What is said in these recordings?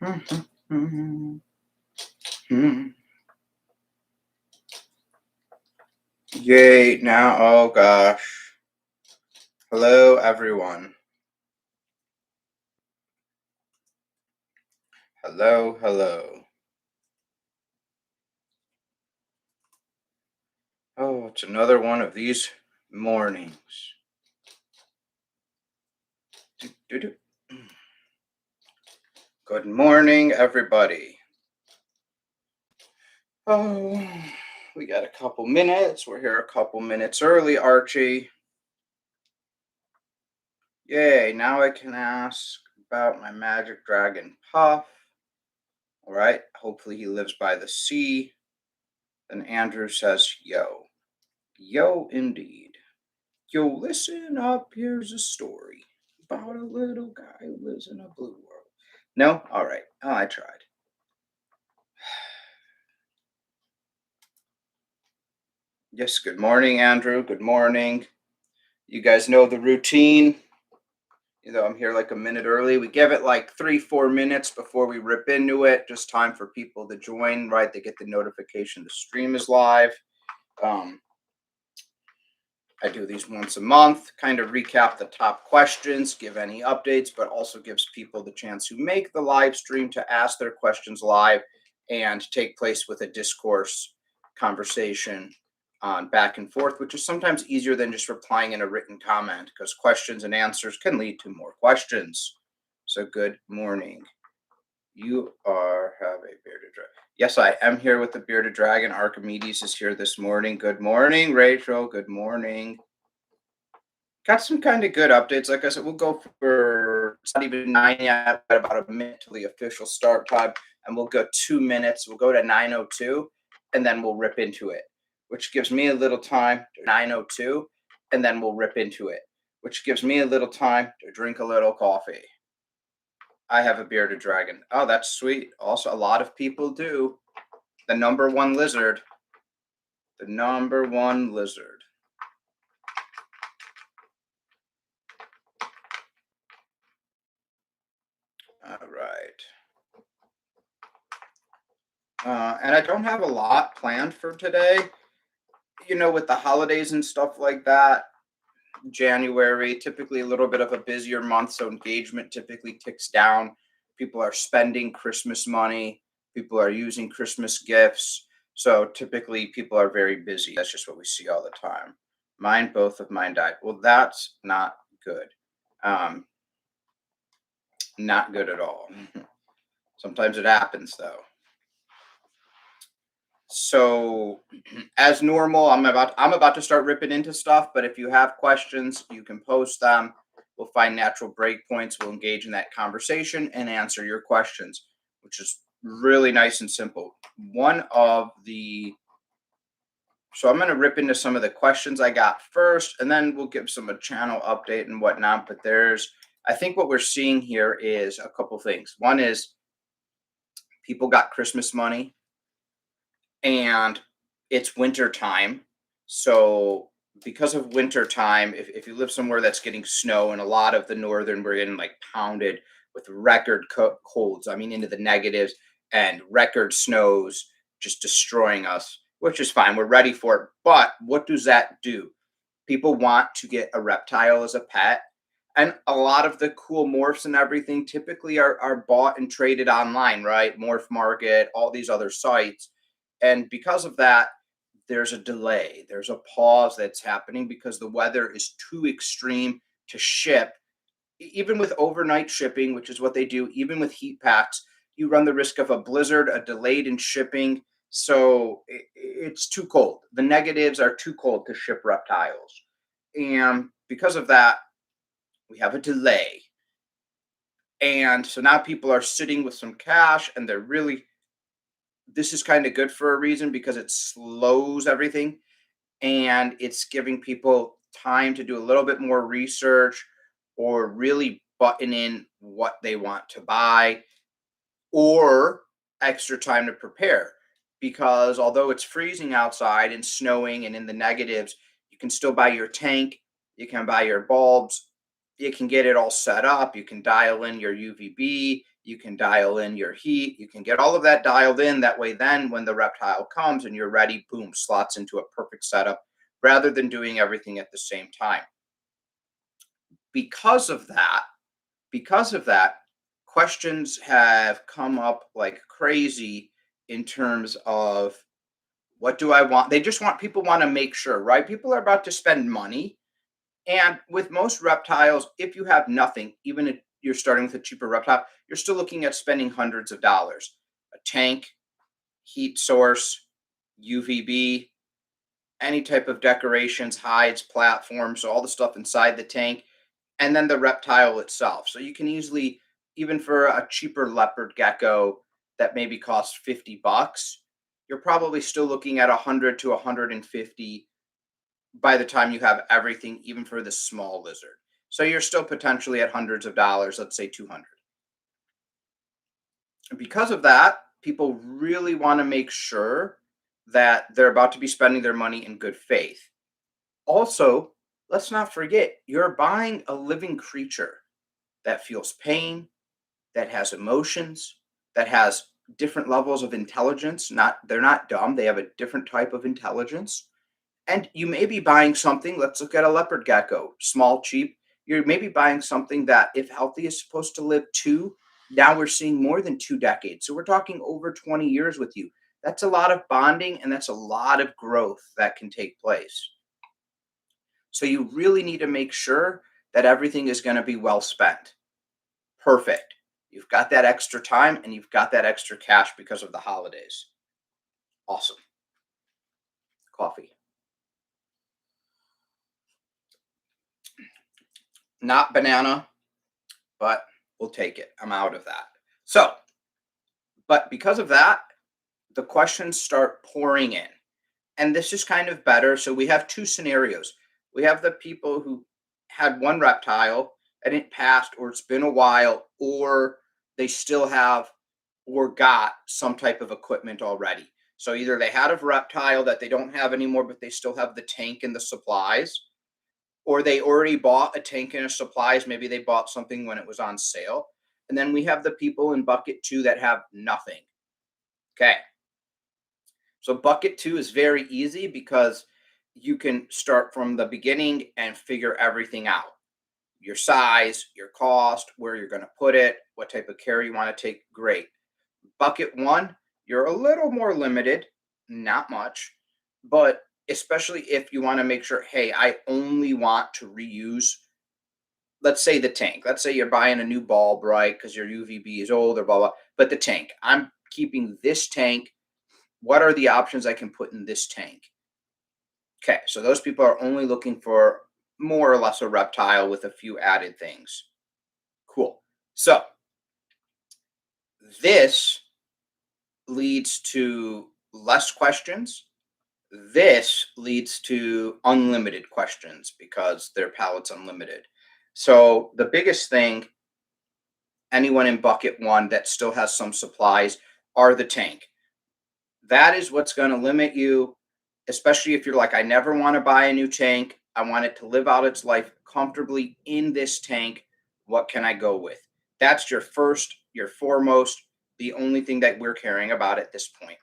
Yay, now, oh gosh. Hello, everyone. Hello, hello. Oh, it's another one of these mornings. Doo-doo. Good morning, everybody. Oh, we got a couple minutes. We're here a couple minutes early, Archie. Yay, now I can ask about my magic dragon Puff. All right, hopefully he lives by the sea. Then Andrew says, yo. Yo, indeed. Yo, listen up. Here's a story about a little guy who lives in a blue world. No? All right. Oh, I tried. Yes, good morning, Andrew. Good morning. You guys know the routine. I'm here like a minute early. We give it like 3, 4 minutes before we rip into it. Just time for people to join, right? They get the notification the stream is live. Um, I do these once a month, kind of recap the top questions, give any updates, but also gives people the chance who make the live stream to ask their questions live and take place with a discourse conversation on back and forth, which is sometimes easier than just replying in a written comment because questions and answers can lead to more questions. So, good morning. You have a bearded dragon. Yes, I am here with the bearded dragon. Archimedes is here this morning. Good morning, Rachel. Good morning. Got some kind of good updates. Like I said, we'll go for it's not even 9 yet, but about a minute till the official start time, and we'll go 2 minutes. We'll go to 9:02, and then we'll rip into it, which gives me a little time to 9:02, and then we'll rip into it, which gives me a little time to drink a little coffee. I have a bearded dragon. Oh, that's sweet. Also, a lot of people do. The number one lizard. The number one lizard. All right. And I don't have a lot planned for today. With the holidays and stuff like that, January, typically a little bit of a busier month. So engagement typically ticks down. People are spending Christmas money, people are using Christmas gifts. So typically people are very busy. That's just what we see all the time. Both of mine died. Well, that's not good. Um, not good at all. Sometimes it happens though. So as normal, I'm about to start ripping into stuff, but if you have questions, you can post them. We'll find natural breakpoints, we'll engage in that conversation and answer your questions, which is really nice and simple. So I'm going to rip into some of the questions I got first, and then we'll give some a channel update and whatnot. But I think what we're seeing here is a couple things. One is people got Christmas money and it's winter time. So because of winter time, if you live somewhere that's getting snow, and a lot of the northern, we're getting like pounded with record colds, I mean into the negatives, and record snows just destroying us, which is fine. We're ready for it. But what does that do? People want to get a reptile as a pet. And a lot of the cool morphs and everything typically are bought and traded online, right? Morph Market, all these other sites. And because of that, there's a delay. There's a pause that's happening because the weather is too extreme to ship. Even with overnight shipping, which is what they do, even with heat packs, you run the risk of a blizzard, a delayed in shipping. So it's too cold. The negatives are too cold to ship reptiles. And because of that, we have a delay. And so now people are sitting with some cash and this is kind of good for a reason because it slows everything and it's giving people time to do a little bit more research or really button in what they want to buy or extra time to prepare. Because although it's freezing outside and snowing and in the negatives, you can still buy your tank, you can buy your bulbs, you can get it all set up, you can dial in your UVB, You can dial in your heat. You can get all of that dialed in. That way, then when the reptile comes and you're ready, boom, slots into a perfect setup rather than doing everything at the same time. Because of that, because of that, questions have come up like crazy in terms of what do I want? They just want people want to make sure, right? People are about to spend money. And with most reptiles, if you have nothing, even if you're starting with a cheaper reptile, you're still looking at spending hundreds of dollars. A tank, heat source, UVB, any type of decorations, hides, platforms, so all the stuff inside the tank, and then the reptile itself. So you can easily, even for a cheaper leopard gecko that maybe costs 50 bucks, you're probably still looking at 100 to 150 by the time you have everything, even for the small lizard. So you're still potentially at hundreds of dollars, let's say 200. And because of that, people really want to make sure that they're about to be spending their money in good faith. Also, let's not forget, you're buying a living creature that feels pain, that has emotions, that has different levels of intelligence. Not they're not dumb, they have a different type of intelligence. And you may be buying something, let's look at a leopard gecko, small, cheap. You're maybe buying something that, if healthy, is supposed to live two. Now we're seeing more than 2 decades. So we're talking over 20 years with you. That's a lot of bonding and that's a lot of growth that can take place. So you really need to make sure that everything is going to be well spent. Perfect. You've got that extra time and you've got that extra cash because of the holidays. Awesome. Coffee. Not banana, but we'll take it. I'm out of that. So, but because of that, the questions start pouring in. And this is kind of better. So we have two scenarios. We have the people who had one reptile and it passed, or it's been a while, or they still have or got some type of equipment already. So either they had a reptile that they don't have anymore, but they still have the tank and the supplies, or they already bought a tank and a supplies. Maybe they bought something when it was on sale. And then we have the people in bucket two that have nothing. Okay. So bucket two is very easy because you can start from the beginning and figure everything out. Your size, your cost, where you're going to put it, what type of care you want to take. Great. Bucket one, you're a little more limited, not much, but especially if you want to make sure, hey, I only want to reuse, let's say the tank. Let's say you're buying a new bulb, right? Because your UVB is old or blah, blah. But the tank, I'm keeping this tank. What are the options I can put in this tank? Okay, so those people are only looking for more or less a reptile with a few added things. Cool. So this leads to less questions. This leads to unlimited questions because their palete's unlimited. So the biggest thing, anyone in bucket one that still has some supplies, are the tank. That is what's going to limit you, especially if you're like, I never want to buy a new tank. I want it to live out its life comfortably in this tank. What can I go with? That's your first, your foremost, the only thing that we're caring about at this point.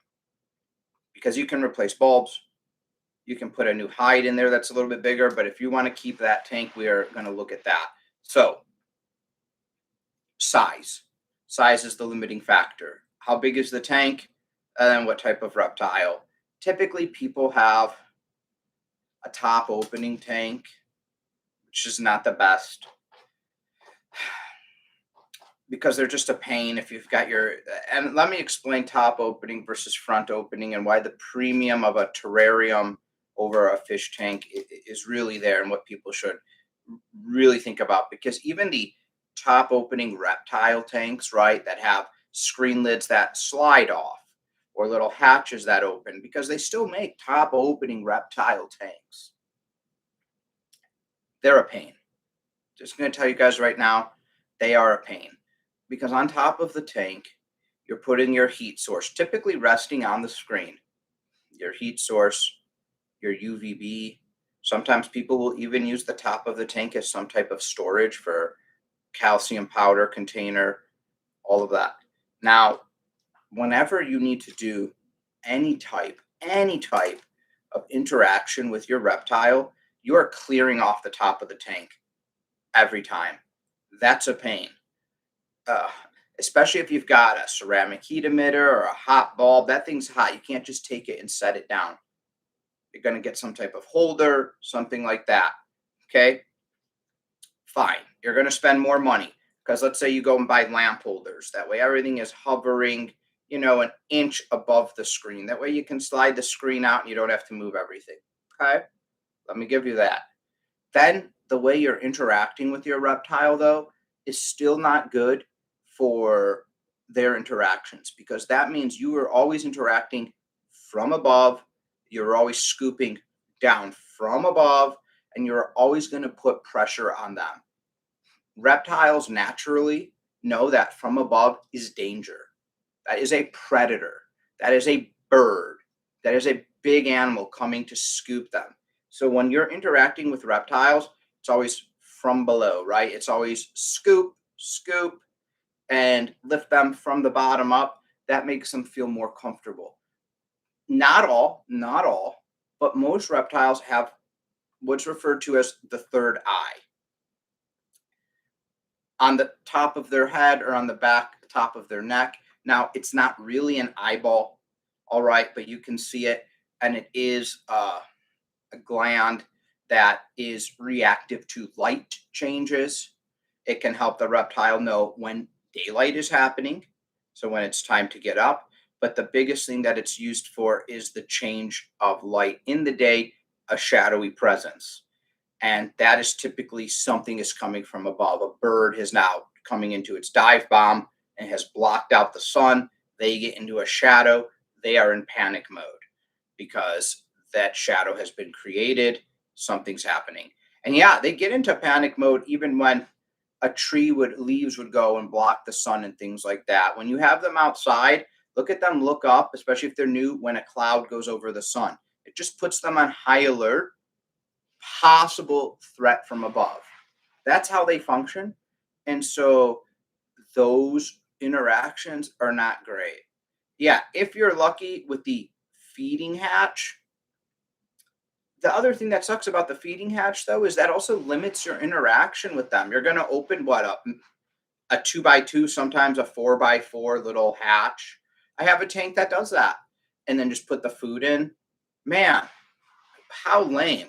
Because you can replace bulbs, you can put a new hide in there that's a little bit bigger, but if you want to keep that tank, we are going to look at that. So, size. Size is the limiting factor. How big is the tank? And then what type of reptile? Typically, people have a top opening tank, which is not the best because they're just a pain if you've got your. And let me explain top opening versus front opening and why the premium of a terrarium over a fish tank is really there and what people should really think about, because even the top opening reptile tanks, right, that have screen lids that slide off or little hatches that open, because they still make top opening reptile tanks. They're a pain. Just going to tell you guys right now, they are a pain because on top of the tank, you're putting your heat source, typically resting on the screen, your heat source, your UVB. Sometimes people will even use the top of the tank as some type of storage for calcium powder container. all of that. Now, whenever you need to do any type of interaction with your reptile, you are clearing off the top of the tank every time. That's a pain. uh, Especially if you've got a ceramic heat emitter or a hot bulb. That thing's hot. You can't just take it and set it down. You're going to get some type of holder, something like that. Okay, fine. You're going to spend more money because let's say you go and buy lamp holders. That way everything is hovering, an inch above the screen. That way you can slide the screen out and you don't have to move everything. Okay, let me give you that. Then the way you're interacting with your reptile, though, is still not good for their interactions because that means you are always interacting from above. You're always scooping down from above, and you're always going to put pressure on them. Reptiles naturally know that from above is danger. That is a predator. That is a bird. That is a big animal coming to scoop them. So when you're interacting with reptiles, it's always from below, right? It's always scoop, scoop, and lift them from the bottom up. That makes them feel more comfortable. Not all, but most reptiles have what's referred to as the third eye on the top of their head or on the back top of their neck. Now, it's not really an eyeball, all right, but you can see it, and it is a gland that is reactive to light changes. It can help the reptile know when daylight is happening, so when it's time to get up. But the biggest thing that it's used for is the change of light in the day, a shadowy presence. And that is typically something is coming from above. A bird is now coming into its dive bomb and has blocked out the sun. They get into a shadow. They are in panic mode because that shadow has been created. Something's happening. And yeah, they get into panic mode even when a tree would leaves would go and block the sun and things like that. When you have them outside, look at them look up, especially if they're new, when a cloud goes over the sun. It just puts them on high alert, possible threat from above. That's how they function. And so those interactions are not great. Yeah, if you're lucky with the feeding hatch, the other thing that sucks about the feeding hatch though is that also limits your interaction with them. You're going to open what up a 2x2, sometimes a 4x4 little hatch. I have a tank that does that and then just put the food in. Man, how lame.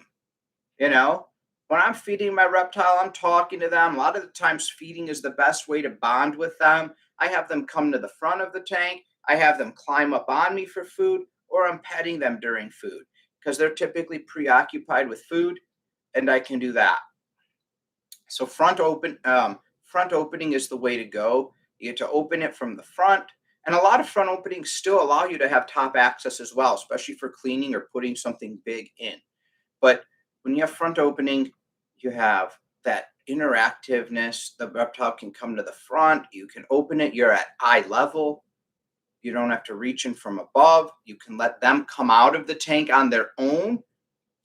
You know, when I'm feeding my reptile, I'm talking to them. A lot of the times, feeding is the best way to bond with them. I have them come to the front of the tank. I have them climb up on me for food, or I'm petting them during food because they're typically preoccupied with food, and I can do that. So front opening is the way to go. You get to open it from the front, and a lot of front openings still allow you to have top access as well, especially for cleaning or putting something big in. But when you have front opening, you have that interactiveness. The reptile can come to the front. You can open it. You're at eye level. You don't have to reach in from above. You can let them come out of the tank on their own,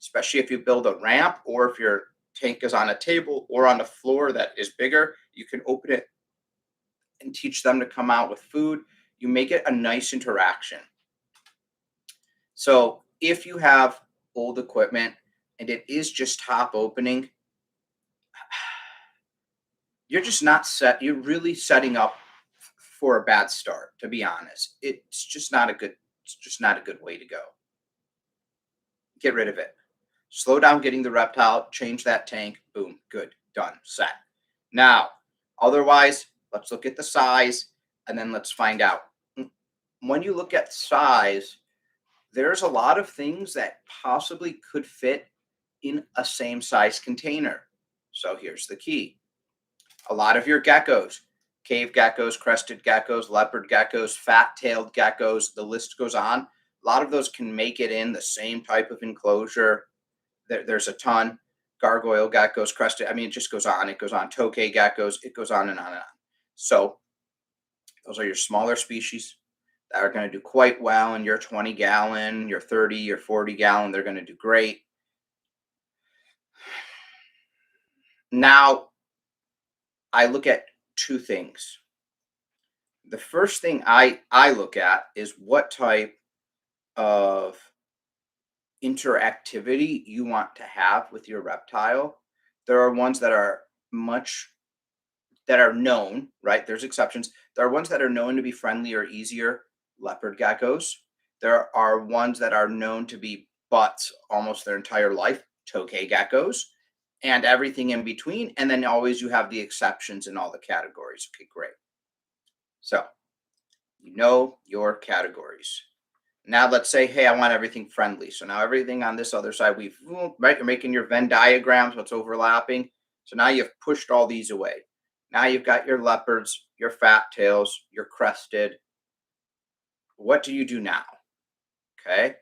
especially if you build a ramp or if your tank is on a table or on a floor that is bigger. You can open it and teach them to come out with food. You make it a nice interaction. So if you have old equipment and it is just top opening, you're just not set. You're really setting up for a bad start, to be honest. It's just not a good way to go. Get rid of it. Slow down getting the reptile, change that tank, boom, good, done, set. Now, otherwise, let's look at the size and then let's find out. When you look at size, there's a lot of things that possibly could fit in a same size container. So here's the key. A lot of your geckos, cave geckos, crested geckos, leopard geckos, fat-tailed geckos, the list goes on. A lot of those can make it in the same type of enclosure. There's a ton. Gargoyle geckos, crested, I mean, it just goes on. It goes on. Tokay geckos, it goes on and on and on. So those are your smaller species that are going to do quite well in your 20-gallon, your 30, your 40-gallon. They're going to do great. Now, I look at two things. the first thing I look at is what type of interactivity you want to have with your reptile. There are ones that are much that are known, right? There's exceptions. There are ones that are known to be friendly or easier, leopard geckos. There are ones that are known to be butts almost their entire life, tokay geckos, and everything in between. And then always you have the exceptions in all the categories. Okay, great. So you know your categories. Now let's say, hey, I want everything friendly. So now everything on this other side, right, you're making your Venn diagrams, what's overlapping. So now you've pushed all these away. Now you've got your leopards, your fat tails, your crested. What do you do now? Okay.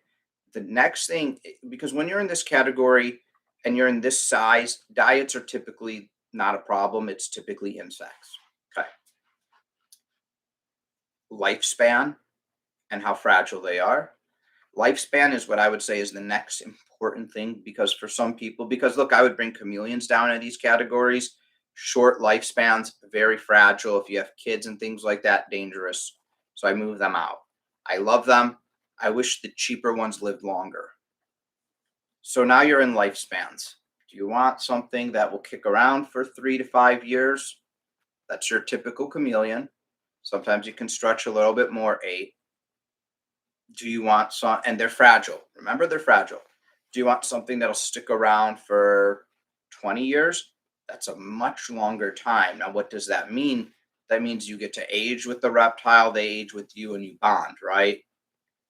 The next thing, because when you're in this category and you're in this size, diets are typically not a problem. It's typically insects. Okay. Lifespan and how fragile they are. Lifespan is what I would say is the next important thing, because for some people, because look, I would bring chameleons down in these categories. Short lifespans, very fragile. If you have kids and things like that, dangerous. So I move them out. I love them. I wish the cheaper ones lived longer. So now you're in lifespans. Do you want something that will kick around for 3 to 5 years? That's your typical chameleon. Sometimes you can stretch a little bit more, 8. Do you want some, and they're fragile. Remember, they're fragile. Do you want something that'll stick around for 20 years? That's a much longer time. Now, what does that mean? That means you get to age with the reptile, they age with you, and you bond, right?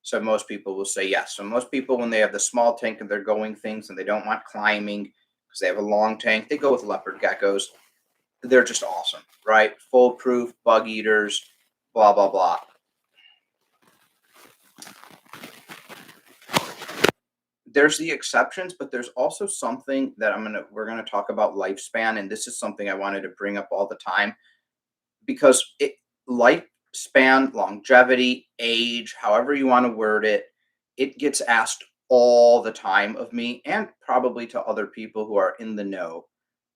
So most people will say yes. So most people, when they have the small tank and they're going things and they don't want climbing because they have a long tank, they go with leopard geckos. They're just awesome, right? Foolproof, bug eaters, blah, blah, blah. There's the exceptions, but there's also something that we're gonna talk about lifespan, and this is something I wanted to bring up all the time because it lifespan, longevity, age, however you want to word it, it gets asked all the time of me and probably to other people who are in the know.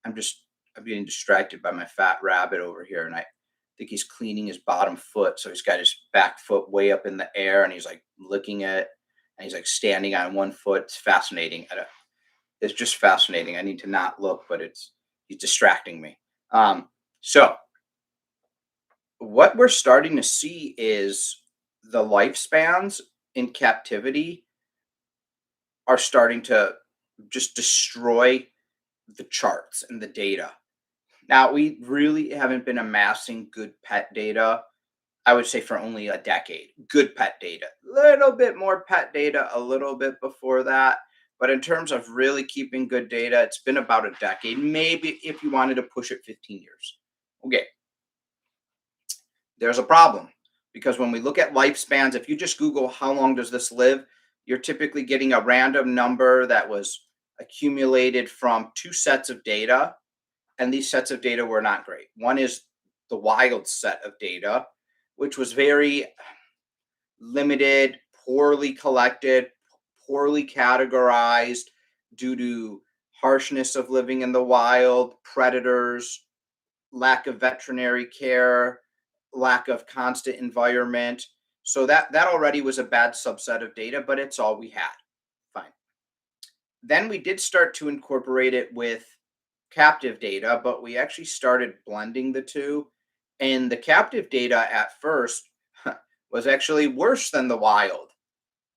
I'm getting distracted by my fat rabbit over here, and I think he's cleaning his bottom foot, so he's got his back foot way up in the air, and he's like licking it, and he's like standing on one foot. It's fascinating. It's just fascinating. I need to not look, but he's distracting me. So what we're starting to see is the lifespans in captivity are starting to just destroy the charts and the data. Now, we really haven't been amassing good pet data, I would say, for only a decade. Good pet data. Little bit more pet data a little bit before that. But in terms of really keeping good data, it's been about a decade. Maybe if you wanted to push it, 15 years. Okay, there's a problem because when we look at lifespans, if you just Google how long does this live, you're typically getting a random number that was accumulated from 2 sets of data, and these sets of data were not great. One is the wild set of data, which was very limited, poorly collected, poorly categorized due to harshness of living in the wild, predators, lack of veterinary care, lack of constant environment. So that already was a bad subset of data, but it's all we had. Fine. Then we did start to incorporate it with captive data, but we actually started blending the two. And the captive data at first was actually worse than the wild,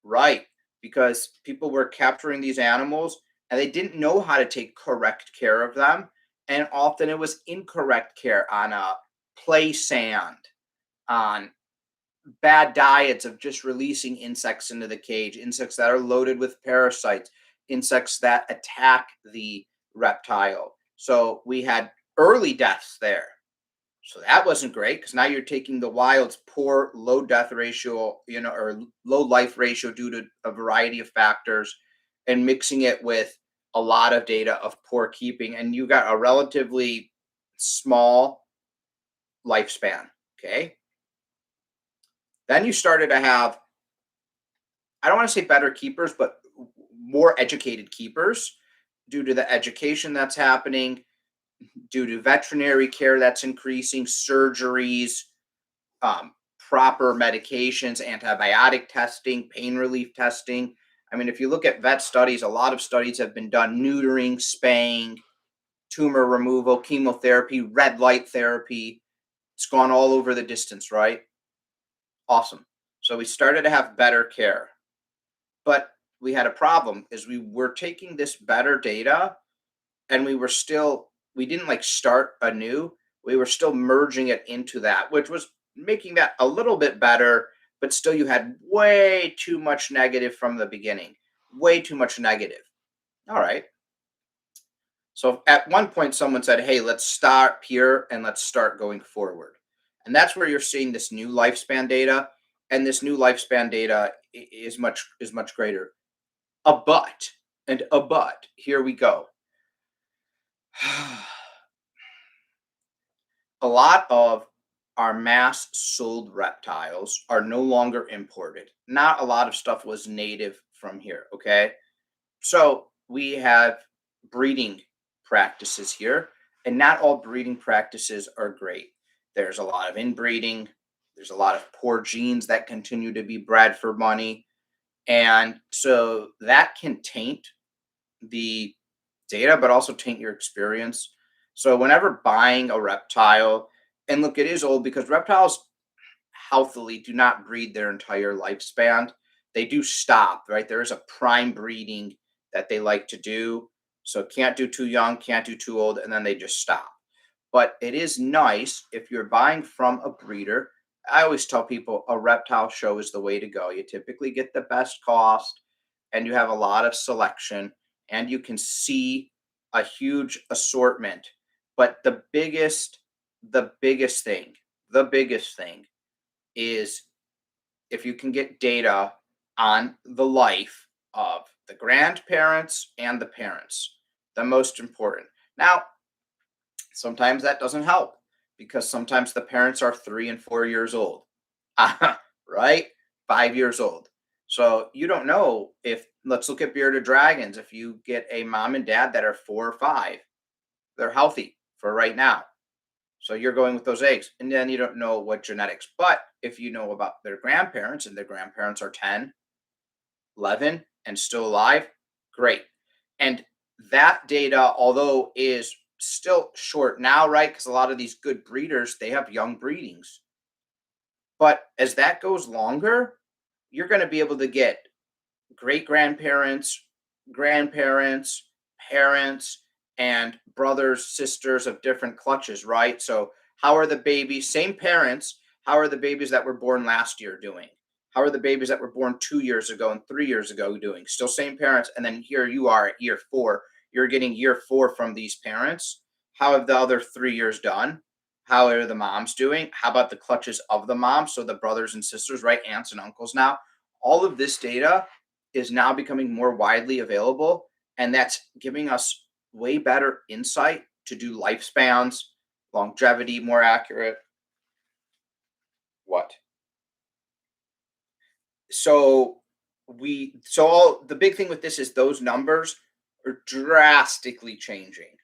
right? Because people were capturing these animals and they didn't know how to take correct care of them. And often it was incorrect care on a play sand, on bad diets of just releasing insects into the cage, insects that are loaded with parasites, insects that attack the reptile. So we had early deaths there. So that wasn't great because now you're taking the wild's poor low death ratio, or low life ratio due to a variety of factors and mixing it with a lot of data of poor keeping. And you got a relatively small lifespan. Okay. Then you started to have, I don't want to say better keepers, but more educated keepers due to the education that's happening, due to veterinary care that's increasing, surgeries, proper medications, antibiotic testing, pain relief testing. I mean, if you look at vet studies, a lot of studies have been done neutering, spaying, tumor removal, chemotherapy, red light therapy. It's gone all over the distance, right? Awesome. So we started to have better care. But we had a problem is we were taking this better data and we didn't like start anew. We were still merging it into that, which was making that a little bit better, but still you had way too much negative from the beginning. Way too much negative. All right. So at one point, someone said, "Hey, let's start here and let's start going forward." And that's where you're seeing this new lifespan data, and this new lifespan data is much greater. A but and a but. Here we go. A lot of our mass sold reptiles are no longer imported. Not a lot of stuff was native from here. Okay, so we have breeding practices here, and not all breeding practices are great. There's a lot of inbreeding, there's a lot of poor genes that continue to be bred for money. And so that can taint the data, but also taint your experience. So whenever buying a reptile, and look, it is old because reptiles healthily do not breed their entire lifespan. They do stop, right? There is a prime breeding that they like to do. So can't do too young, can't do too old, and then they just stop. But it is nice if you're buying from a breeder. I always tell people a reptile show is the way to go. You typically get the best cost and you have a lot of selection and you can see a huge assortment. But the biggest thing is if you can get data on the life of the grandparents and the parents, the most important. Now, sometimes that doesn't help because sometimes the parents are 3 and 4 years old, right? 5 years old. So you don't know if, let's look at bearded dragons. If you get a mom and dad that are 4 or 5, they're healthy for right now. So you're going with those eggs, and then you don't know what genetics. But if you know about their grandparents and their grandparents are 10, 11, and still alive, great. And that data, although is still short now, right? Because a lot of these good breeders, they have young breedings. But as that goes longer, you're going to be able to get great grandparents, grandparents, parents, and brothers, sisters of different clutches, right? So, how are the babies, same parents, how are the babies that were born last year doing? How are the babies that were born 2 years ago and 3 years ago doing? Still same parents. And then here you are at year 4. You're getting year 4 from these parents. How have the other 3 years done? How are the moms doing? How about the clutches of the moms? So the brothers and sisters, right? Aunts and uncles now. All of this data is now becoming more widely available, and that's giving us way better insight to do lifespans, longevity more accurate. What? So the big thing with this is those numbers are drastically changing.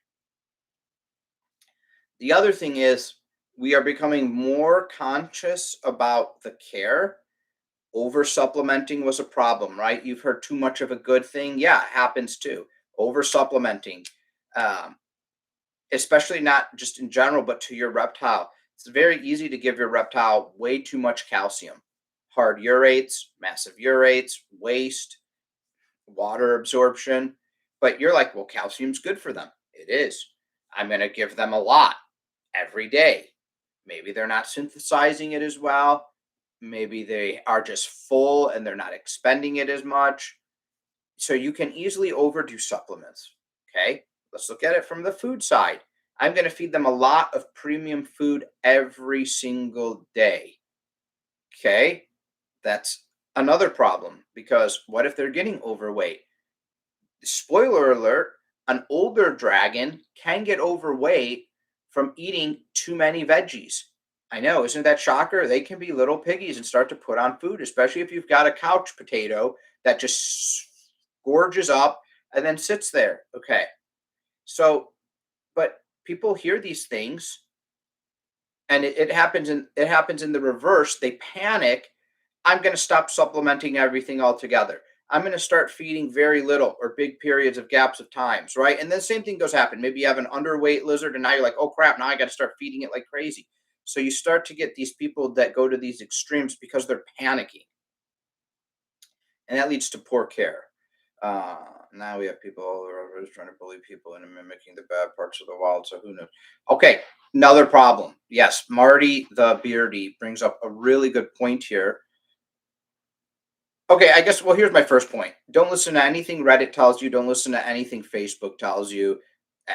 The other thing is we are becoming more conscious about the care. Over supplementing was a problem, right? You've heard too much of a good thing. Yeah, it happens too. Over supplementing, um, especially not just in general, but to your reptile. It's very easy to give your reptile way too much calcium. Hard urates, massive urates, waste, water absorption. But you're like, well, calcium's good for them. It is. I'm going to give them a lot every day. Maybe they're not synthesizing it as well. Maybe they are just full and they're not expending it as much. So you can easily overdo supplements. Okay. Let's look at it from the food side. I'm going to feed them a lot of premium food every single day. Okay. That's another problem because what if they're getting overweight? Spoiler alert, an older dragon can get overweight from eating too many veggies. I know, isn't that shocker? They can be little piggies and start to put on food, especially if you've got a couch potato that just gorges up and then sits there. Okay. So, but people hear these things And it happens in the reverse. They panic. I'm going to stop supplementing everything altogether. I'm going to start feeding very little or big periods of gaps of times, right? And then same thing goes happen. Maybe you have an underweight lizard and now you're like, oh crap, now I got to start feeding it like crazy. So you start to get these people that go to these extremes because they're panicking, and that leads to poor care. Uh, Now we have people all over us trying to bully people and mimicking the bad parts of the wild. So who knows? Okay, another problem. Yes, Marty the Beardy brings up a really good point here. Okay, I guess. Well, here's my first point. Don't listen to anything Reddit tells you. Don't listen to anything Facebook tells you.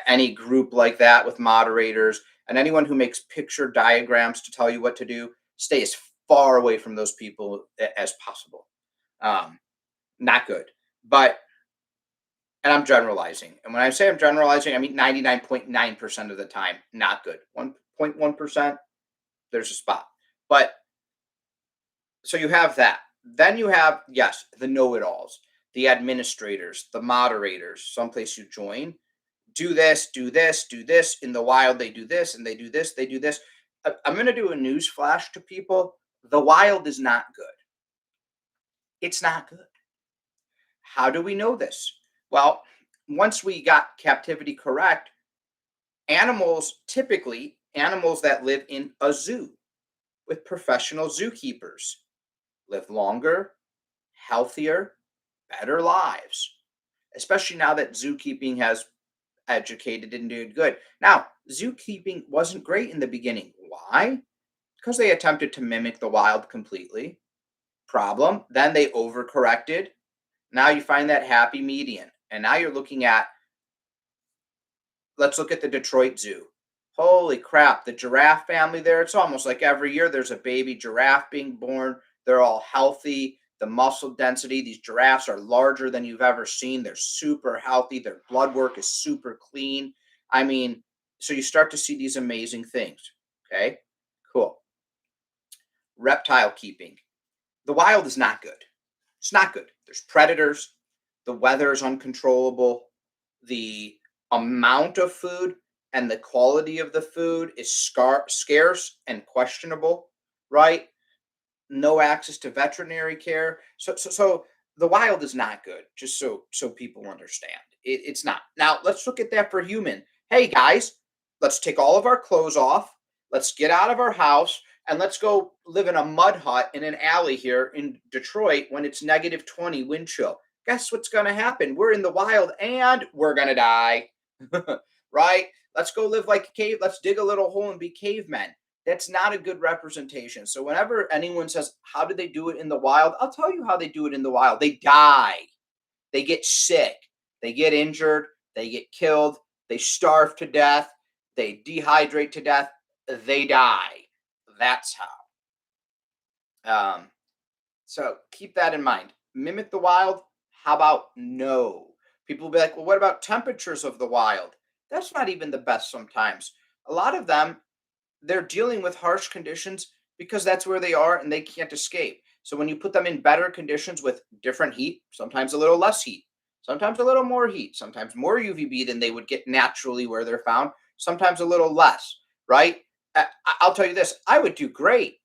Any group like that with moderators and anyone who makes picture diagrams to tell you what to do. Stay as far away from those people as possible. Um, Not good. But and I'm generalizing. And when I say I'm generalizing, I mean 99.9% of the time, not good. 1.1%, there's a spot. But so you have that. Then you have, yes, the know it alls, the administrators, the moderators, someplace you join. Do this, do this, do this. In the wild, they do this and they do this, they do this. I'm going to do a news flash to people. The wild is not good. It's not good. How do we know this? Well, once we got captivity correct, animals, typically animals that live in a zoo with professional zookeepers, live longer, healthier, better lives, especially now that zookeeping has educated and did good. Now, zookeeping wasn't great in the beginning. Why? Because they attempted to mimic the wild completely. Problem, then they overcorrected. Now you find that happy median. And now you're looking at, let's look at the Detroit Zoo. Holy crap, the giraffe family there, it's almost like every year there's a baby giraffe being born. They're all healthy. The muscle density, these giraffes are larger than you've ever seen. They're super healthy. Their blood work is super clean. I mean, so you start to see these amazing things. Okay, cool. Reptile keeping. The wild is not good. It's not good. There's predators. The weather is uncontrollable. The amount of food and the quality of the food is scarce and questionable, right? No access to veterinary care. So the wild is not good. Just so people understand, it's not. Now let's look at that for human. Hey guys, let's take all of our clothes off. Let's get out of our house and let's go live in a mud hut in an alley here in Detroit when it's -20 wind chill. Guess what's going to happen? We're in the wild and we're going to die. Right? Let's go live like a cave. Let's dig a little hole and be cavemen. That's not a good representation. So whenever anyone says, how did they do it in the wild? I'll tell you how they do it in the wild. They die. They get sick. They get injured. They get killed. They starve to death. They dehydrate to death. They die. That's how. So keep that in mind. Mimic the wild. How about no? People will be like, well, what about temperatures of the wild? That's not even the best sometimes. A lot of them, they're dealing with harsh conditions because that's where they are and they can't escape. So when you put them in better conditions with different heat, sometimes a little less heat, sometimes a little more heat, sometimes more UVB than they would get naturally where they're found, sometimes a little less, right? I'll tell you this, I would do great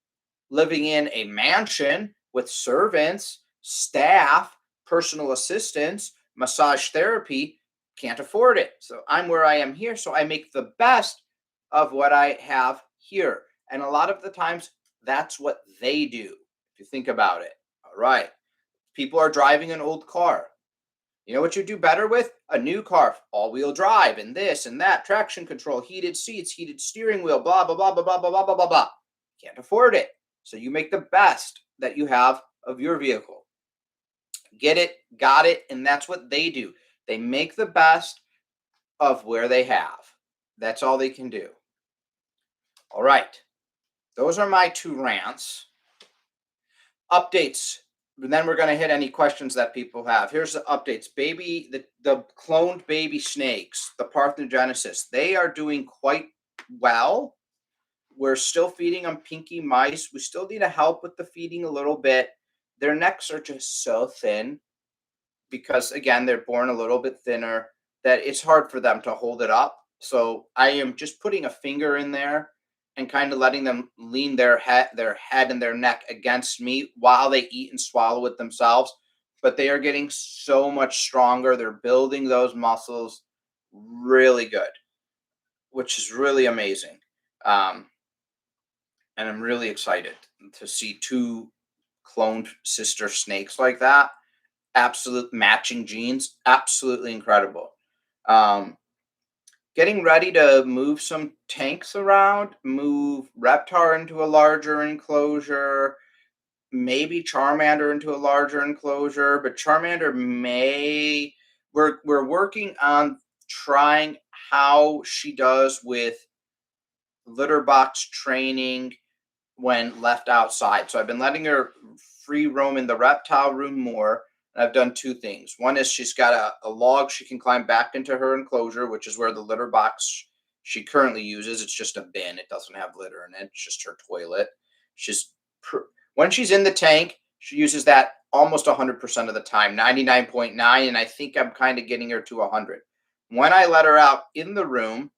living in a mansion with servants, staff, personal assistants, massage therapy. Can't afford it. So I'm where I am here. So I make the best of what I have here. And a lot of the times, that's what they do, if you think about it. All right. People are driving an old car. You know what you do better with? A new car, all wheel drive, and this and that, traction control, heated seats, heated steering wheel, blah, blah, blah, blah, blah, blah, blah, blah, blah, blah. Can't afford it. So you make the best that you have of your vehicle. Get it, got it, and that's what they do. They make the best of where they have. That's all they can do. All right. Those are my two rants. Updates. And then we're going to hit any questions that people have. Here's the updates. The cloned baby snakes, the parthenogenesis, they are doing quite well. We're still feeding them pinky mice. We still need to help with the feeding a little bit. Their necks are just so thin because, again, they're born a little bit thinner that it's hard for them to hold it up. So I am just putting a finger in there and kind of letting them lean their head and their neck against me while they eat and swallow it themselves. But they are getting so much stronger. They're building those muscles really good, which is really amazing. Um, and I'm really excited to see two cloned sister snakes like that. Absolute matching genes, absolutely incredible. Um, Getting ready to move some tanks around, move Reptar into a larger enclosure, maybe Charmander into a larger enclosure, but Charmander may. We're working on trying how she does with litter box training when left outside. So I've been letting her free roam in the reptile room more. And I've done two things. One is she's got a log she can climb back into her enclosure, which is where the litter box she currently uses. It's just a bin. It doesn't have litter in it. It's just her toilet. She's when she's in the tank, she uses that almost 100% of the time, 99.9, and I think I'm kind of getting her to 100. When I let her out in the room,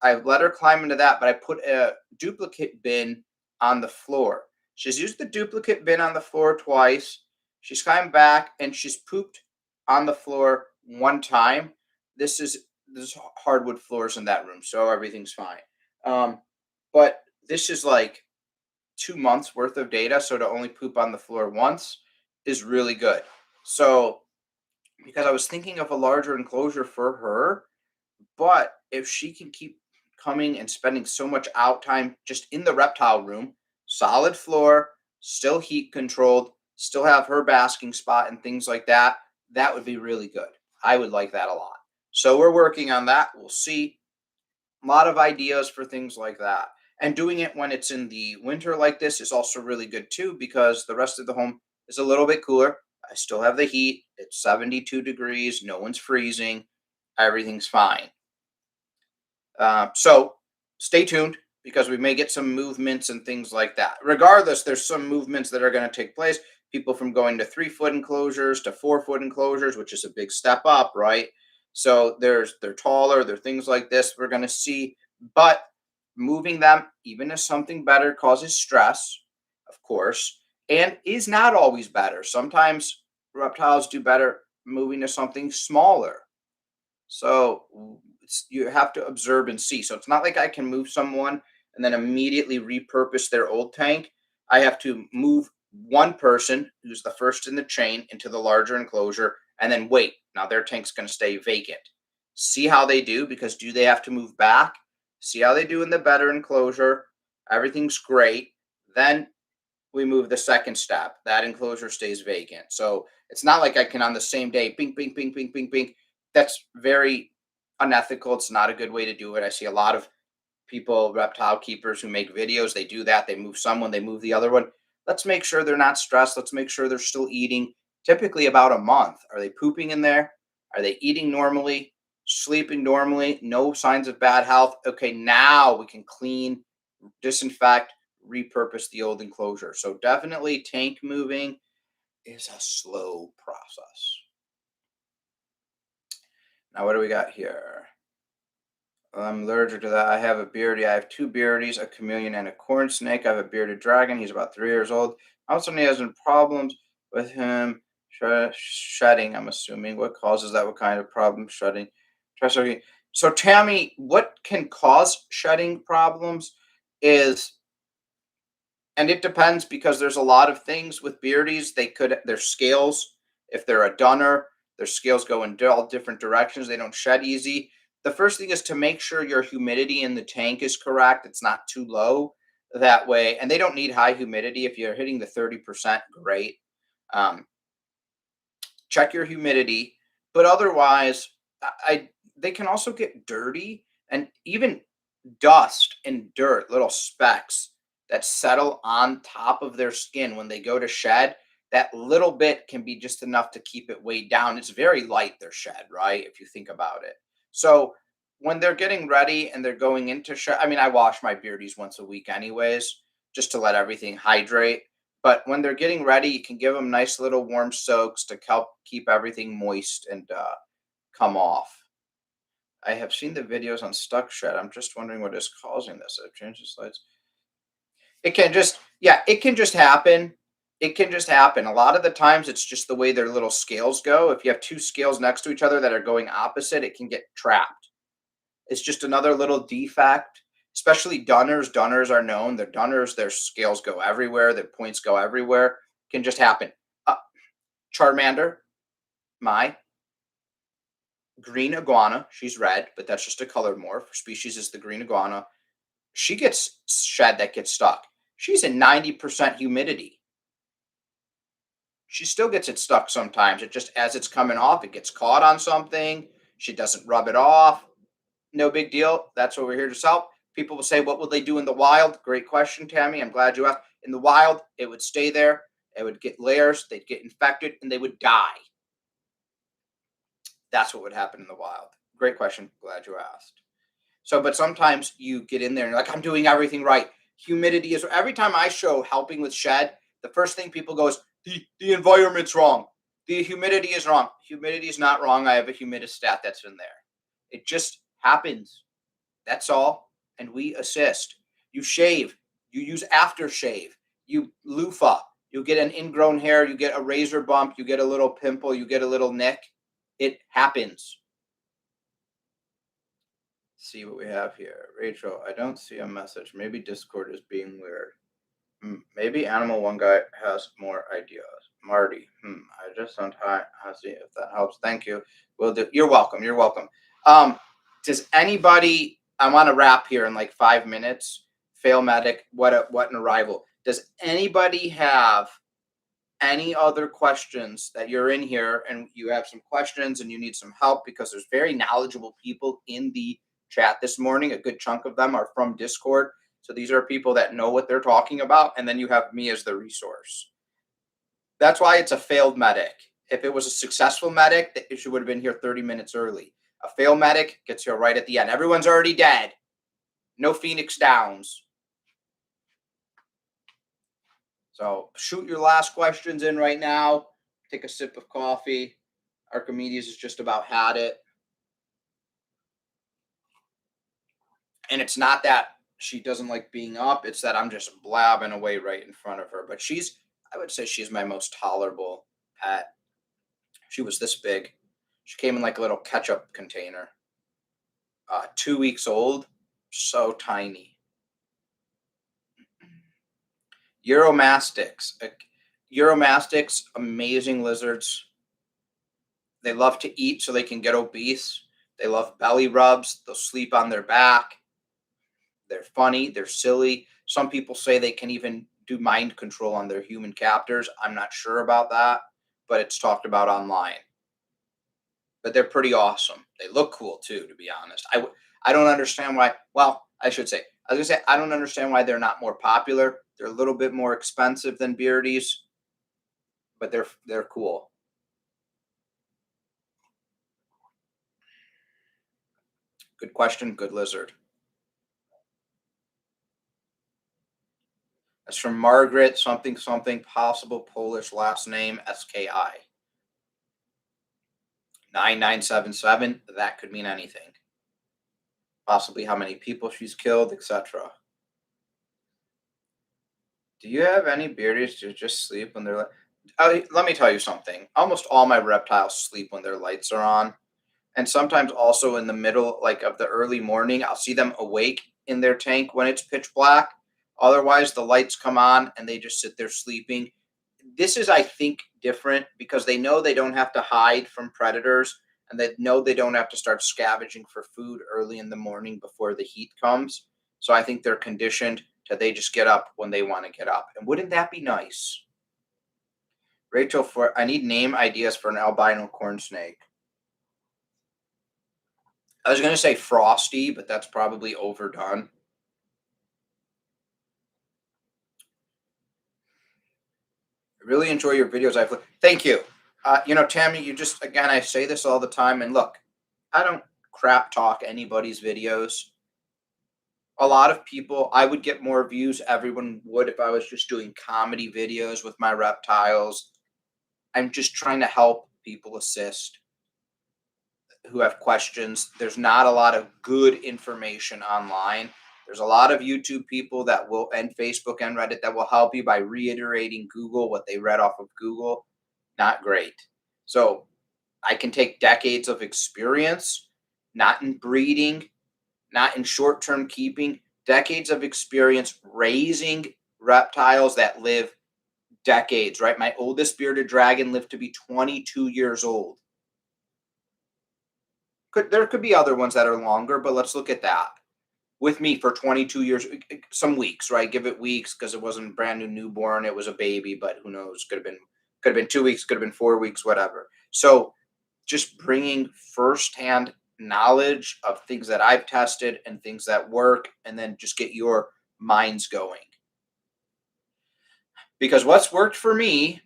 I let her climb into that, but I put a duplicate bin on the floor. She's used the duplicate bin on the floor twice. She's climbed back and she's pooped on the floor one time. This is hardwood floors in that room, so everything's fine. Um, but this is like 2 months worth of data, so to only poop on the floor once is really good. So because I was thinking of a larger enclosure for her, but if she can keep coming and spending so much out time just in the reptile room, solid floor, still heat controlled, still have her basking spot and things like that, that would be really good. I would like that a lot. So we're working on that. We'll see. A lot of ideas for things like that. And doing it when it's in the winter like this is also really good too, because the rest of the home is a little bit cooler. I still have the heat. It's 72 degrees. No one's freezing. Everything's fine. So stay tuned because we may get some movements and things like that. Regardless, there's some movements that are going to take place. People from going to 3 foot enclosures to 4 foot enclosures, which is a big step up, right? So they're taller, they're things like this we're going to see, but moving them even if something better causes stress, of course, and is not always better. Sometimes reptiles do better moving to something smaller, so you have to observe and see. So it's not like I can move someone and then immediately repurpose their old tank. I have to move one person who's the first in the chain into the larger enclosure and then wait. Now their tank's going to stay vacant. See how they do, because do they have to move back? See how they do in the better enclosure. Everything's great. Then we move the second step. That enclosure stays vacant. So it's not like I can on the same day, bing, bing, bing, bing, bing, bing. That's very unethical. It's not a good way to do it. I see a lot of people, reptile keepers, who make videos. They do that. They move someone, they move the other one. Let's make sure they're not stressed. Let's make sure they're still eating. Typically about a month. Are they pooping in there? Are they eating normally? Sleeping normally? No signs of bad health? Okay, now we can clean, disinfect, repurpose the old enclosure. So definitely tank moving is a slow process. Now, what do we got here? I'm allergic to that. I have a beardy. I have two beardies, a chameleon and a corn snake. I have a bearded dragon. He's about 3 years old. Also, he has some problems with him shedding. I'm assuming. What causes that? What kind of problem shedding? So, Tammy, what can cause shedding problems is, and it depends because there's a lot of things with beardies. Their scales, if they're a dunner, their scales go in all different directions. They don't shed easy. The first thing is to make sure your humidity in the tank is correct. It's not too low that way. And they don't need high humidity. If you're hitting the 30%, great. Um, Check your humidity. But otherwise, they can also get dirty, and even dust and dirt, little specks that settle on top of their skin when they go to shed. That little bit can be just enough to keep it weighed down. It's very light, their shed, right? If you think about it. So when they're getting ready and they're going into shed, I mean, I wash my beardies once a week, anyways, just to let everything hydrate. But when they're getting ready, you can give them nice little warm soaks to help keep everything moist and come off. I have seen the videos on stuck shed. I'm just wondering what is causing this. I've changed the slides. It can just, yeah, it can just happen. It can just happen. A lot of the times it's just the way their little scales go. If you have two scales next to each other that are going opposite, it can get trapped. It's just another little defect. Especially Dunners. Dunners are known. They're Dunners. Their scales go everywhere. Their points go everywhere. Can just happen. Uh, Charmander, my green iguana. She's red, but that's just a color morph. Her species is the green iguana. She gets shed that gets stuck. She's in 90% humidity. She still gets it stuck sometimes. It just, as it's coming off, it gets caught on something. She doesn't rub it off. No big deal. That's what we're here to solve. People will say, what will they do in the wild? Great question, Tammy. I'm glad you asked. In the wild, it would stay there. It would get layers. They'd get infected and they would die. That's what would happen in the wild. Great question. Glad you asked. So, but sometimes you get in there and you're like, I'm doing everything right. Humidity is, every time I show helping with shed, the first thing people go is, the environment's wrong. The humidity is wrong. Humidity is not wrong. I have a humidistat that's in there. It just happens. That's all. And we assist. You shave. You use aftershave. You loofah. You get an ingrown hair. You get a razor bump. You get a little pimple. You get a little nick. It happens. See what we have here. Rachel, I don't see a message. Maybe Discord is being weird. Maybe Animal One Guy has more ideas. Marty, I just don't see if that helps. Thank you. Will do. You're welcome. You're welcome. Does anybody? I want to wrap here in like 5 minutes. Fail medic. What an arrival. Does anybody have any other questions that you're in here and you have some questions and you need some help, because there's very knowledgeable people in the chat this morning. A good chunk of them are from Discord. So these are people that know what they're talking about. And then you have me as the resource. That's why it's a failed medic. If it was a successful medic, the issue would have been here 30 minutes early. A failed medic gets here right at the end. Everyone's already dead. No Phoenix Downs. So shoot your last questions in right now. Take a sip of coffee. Archimedes has just about had it. And it's not that she doesn't like being up. It's that I'm just blabbing away right in front of her. But I would say she's my most tolerable pet. She was this big. She came in like a little ketchup container. 2 weeks old. So tiny. Euromastics. Euromastics, amazing lizards. They love to eat so they can get obese. They love belly rubs. They'll sleep on their back. They're funny. They're silly. Some people say they can even do mind control on their human captors. I'm not sure about that, but it's talked about online. But they're pretty awesome. They look cool too, to be honest. I don't understand why. Well, I should say, I was gonna say, I don't understand why they're not more popular. They're a little bit more expensive than beardies, but they're cool. Good question. Good lizard. That's from Margaret something something, possible Polish last name SKI. 9977. That could mean anything. Possibly how many people she's killed, etc. Do you have any beardies who just sleep when they're? Let me tell you something. Almost all my reptiles sleep when their lights are on, and sometimes also in the middle, like of the early morning, I'll see them awake in their tank when it's pitch black. Otherwise, the lights come on and they just sit there sleeping. This is, I think, different because they know they don't have to hide from predators, and they know they don't have to start scavenging for food early in the morning before the heat comes. So I think they're conditioned to they just get up when they want to get up. And wouldn't that be nice? Rachel, I need name ideas for an albino corn snake. I was going to say Frosty, but that's probably overdone. I really enjoy your videos. Thank you. Tammy, you just, again, I say this all the time. And look, I don't crap talk anybody's videos. A lot of people, I would get more views. Everyone would if I was just doing comedy videos with my reptiles. I'm just trying to help people assist who have questions. There's not a lot of good information online. There's a lot of YouTube people that will, and Facebook and Reddit, that will help you by reiterating Google what they read off of Google. Not great. So I can take decades of experience, not in breeding, not in short term keeping, decades of experience raising reptiles that live decades, right? My oldest bearded dragon lived to be 22 years old. There could be other ones that are longer, but let's look at that. With me for 22 years, some weeks, right? Give it weeks because it wasn't a brand new newborn. It was a baby, but who knows? Could have been 2 weeks, could have been 4 weeks, whatever. So just bringing firsthand knowledge of things that I've tested and things that work, and then just get your minds going. Because what's worked for me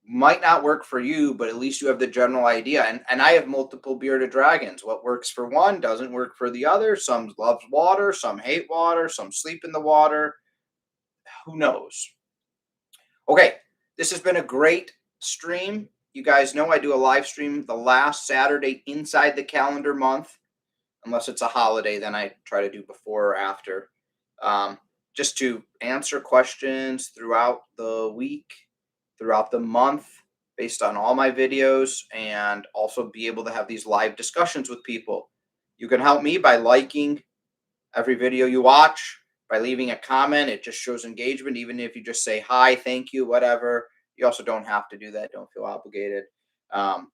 might not work for you, but at least you have the general idea. And I have multiple bearded dragons. What works for one doesn't work for the other. Some love water, some hate water, some sleep in the water. Who knows? Okay, this has been a great stream. You guys know I do a live stream the last Saturday inside the calendar month. Unless it's a holiday, then I try to do before or after. Just to answer questions throughout the week, throughout the month, based on all my videos, and also be able to have these live discussions with people. You can help me by liking every video you watch, by leaving a comment. It just shows engagement, even if you just say hi, thank you, whatever. You also don't have to do that. Don't feel obligated. Um,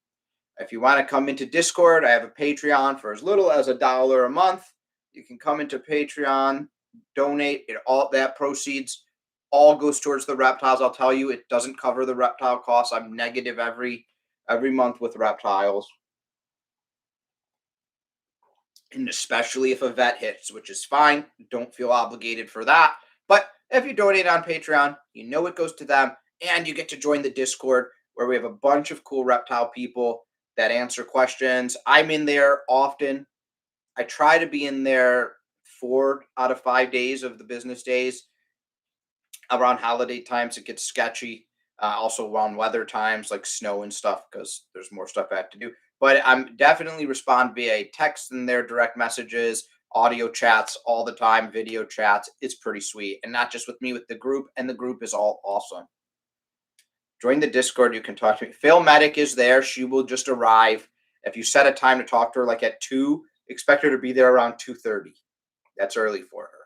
if you want to come into Discord, I have a Patreon for as little as $1 a month. You can come into Patreon, donate. All that proceeds all goes towards the reptiles. I'll tell you, it doesn't cover the reptile costs. I'm negative every month with reptiles, and especially if a vet hits, which is fine. Don't feel obligated for that. But if you donate on Patreon, you know it goes to them, and you get to join the Discord where we have a bunch of cool reptile people that answer questions. I'm in there often. I try to be in there 4 out of 5 days of the business days. Around holiday times, it gets sketchy. Also around weather times like snow and stuff, because there's more stuff I have to do. But I'm definitely respond via text and their direct messages, audio chats all the time, video chats. It's pretty sweet. And not just with me, with the group. And the group is all awesome. Join the Discord. You can talk to me. Phil Medic is there. She will just arrive. If you set a time to talk to her, like at 2, expect her to be there around 2:30. That's early for her.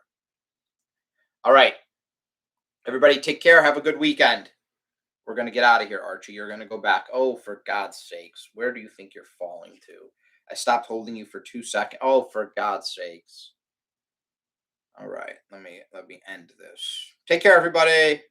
All right. Everybody take care. Have a good weekend. We're going to get out of here, Archie. You're going to go back. Oh, for God's sakes. Where do you think you're falling to? I stopped holding you for 2 seconds. Oh, for God's sakes. All right. Let me end this. Take care, everybody.